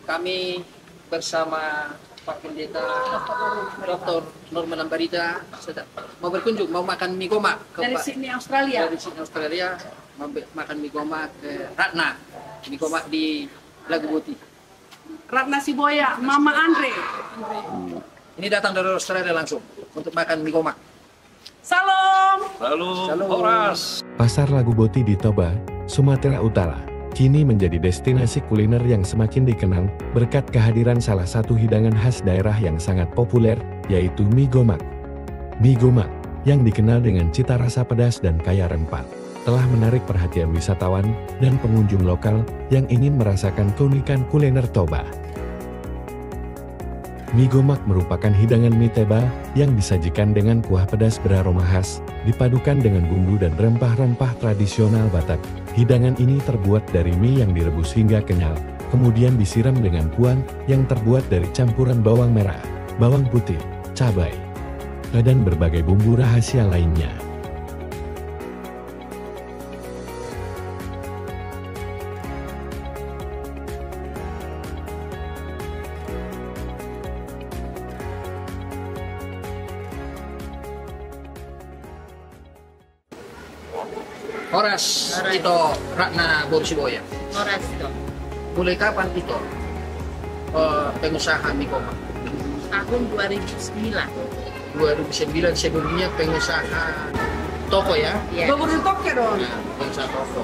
Kami bersama Pak Pendeta Dr. Norman Ambarita mau berkunjung, mau makan mie goma dari Sydney, Australia. Dari Sydney, Australia, mau makan mie goma ke Ratna, mie goma di Lagu Buti. Ratna Siboya, Mama Andre. Ini datang dari Australia langsung untuk makan mie goma. Salam. Salam. Horas. Pasar Lagu Boti di Toba, Sumatera Utara, kini menjadi destinasi kuliner yang semakin dikenal berkat kehadiran salah satu hidangan khas daerah yang sangat populer, yaitu mie gomak. Mie gomak, yang dikenal dengan cita rasa pedas dan kaya rempah, telah menarik perhatian wisatawan dan pengunjung lokal yang ingin merasakan keunikan kuliner Toba. Mie gomak merupakan hidangan mie teba yang disajikan dengan kuah pedas beraroma khas, dipadukan dengan bumbu dan rempah-rempah tradisional Batak. Hidangan ini terbuat dari mie yang direbus hingga kenyal, kemudian disiram dengan kuah yang terbuat dari campuran bawang merah, bawang putih, cabai, dan berbagai bumbu rahasia lainnya. Horas itu Ratna Borsiboya. Horas itu. Mulai kapan itu pengusaha mie goma? Tahun 2009. 2009, sebelumnya pengusaha toko ya? Ya. Gubernur Tokyo dong. Nah, pengusaha toko.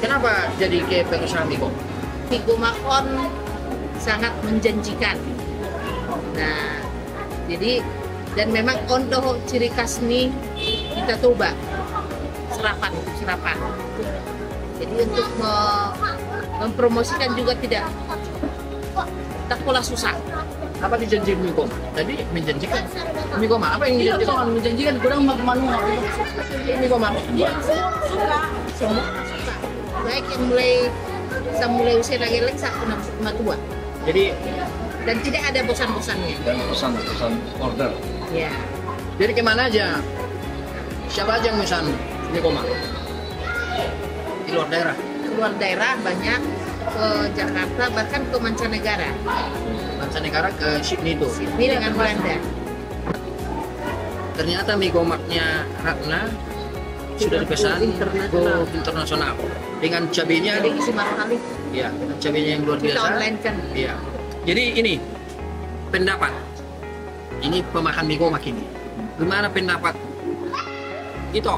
Kenapa jadi ke pengusaha mie goma? Mie Gomakon sangat menjanjikan. Nah, jadi dan memang untuk ciri khas mie kita coba serapan. Jadi untuk mempromosikan juga tidak pula susah. Apa dijanji mie goma? Tadi menjanjikan mie goma. Apa yang Iya, dijanjikan? soal menjanjikan kurang manual. Mie goma. Iya, semua suka. Baik yang mulai usia geleng sampai tua. Jadi Dan tidak ada bosan-bosannya. Dan pesan order. Ya. jadi kemana aja? Siapa aja yang pesan mie goma? Di luar daerah. Keluar daerah banyak, ke Jakarta bahkan ke mancanegara. Mancanegara ke Sydney itu. Sydney dengan Belanda. Ternyata mie gomaknya Ratna sudah dipesan go internasional dengan cabenya. Jadi isi kali Iya, dengan cabenya yang luar kita biasa. online kan. Iya. Jadi ini pendapat. Ini pemakan mie gomak ini. Gimana pendapat itu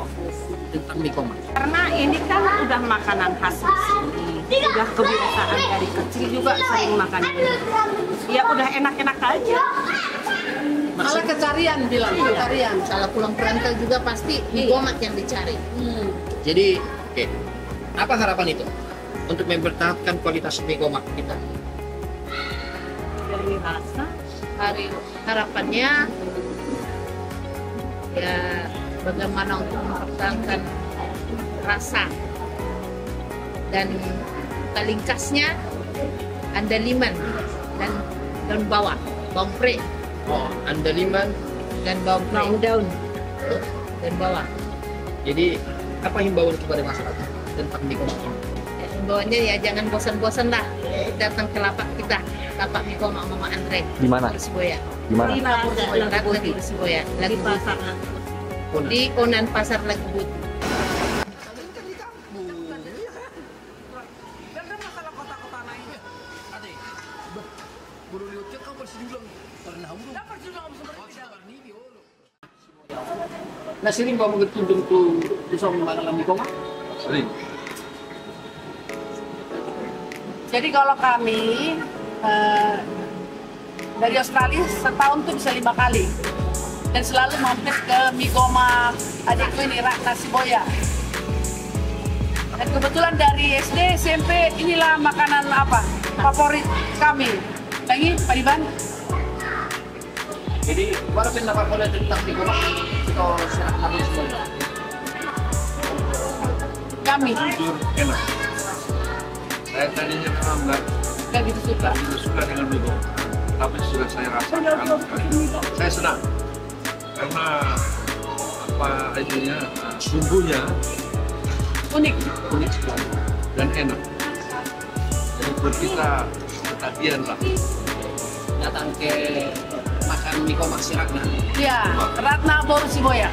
tentang mie gomak? Karena ini kan udah makanan khas di sini. Udah kebiasaan dari kecil juga sering makan ini. Ya udah enak-enak aja. Malah kecarian bilang, kecarian. Salah pulang perantau juga pasti mie gomak yang dicari. Jadi, oke. Apa harapan itu untuk mempertahankan kualitas mie gomak kita? Dari rasa. Harapannya ya bagaimana untuk mempertahankan rasa dan paling khasnya andaliman dan daun bawang pre Oh, andaliman. dan bawang pre Daun. dan bawang. Jadi, apa himbauan kepada masyarakat tentang mie gomak ini? Ya, himbauannya ya jangan bosan-bosan lah datang ke lapak kita, lapak mie gomak Mama Andre. Di mana? Bersiboya. Di mana? Di Lagu di Bersiboya. Di pasar. Di Onan Pasar Lagu Buti. Nah, sering bawa berkunjung ke Song Malang mie gomak? Sering. Jadi kalau kami dari Australia setahun tuh bisa 5 kali. Dan selalu mampir ke mie gomak adikku ini Ratna Siboya. Dan kebetulan dari SD, SMP inilah makanan apa favorit kami. Lagi Pak Iban? Jadi, para pendapat boleh tentang mie gomak atau serah semuanya? Kami Jujur enak. Saya tadinya memang nggak gitu suka. tidak suka dengan mie gomak, tapi sudah saya rasakan, saya senang karena apa itunya bumbunya Unik. unik sekali dan enak. Jadi buat kita ketagihan lah. Datang ke makan mie gomak si Ratna. Iya, Ratna Borsiboya.